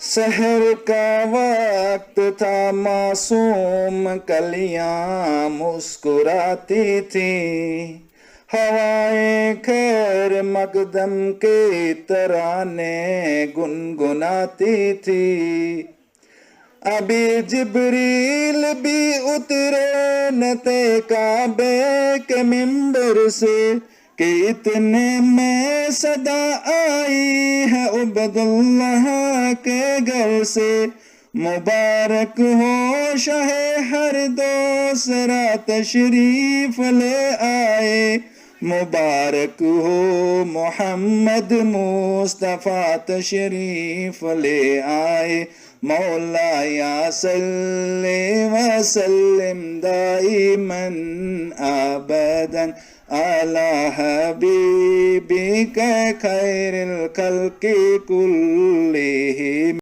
सहर का वक्त था, मासूम कलियां मुस्कुराती थी, हवाएं खैर मकदम के तराने गुनगुनाती थी। अभी जिब्रील भी उतरे न थे काबे के मिंबर से, कि इतने में सदा आई है उबैदुल्लाह के घर से। मुबारक हो शाहे हर दूसरा तशरीफ ले आए, मुबारक हो मोहम्मद मुस्तफ़ा तशरीफ ले आए। मौला या सल्ले व सल्लिम दाइमन अबदन अला हबीबिक खैरिल खल्क़ि कुल्लिहिम।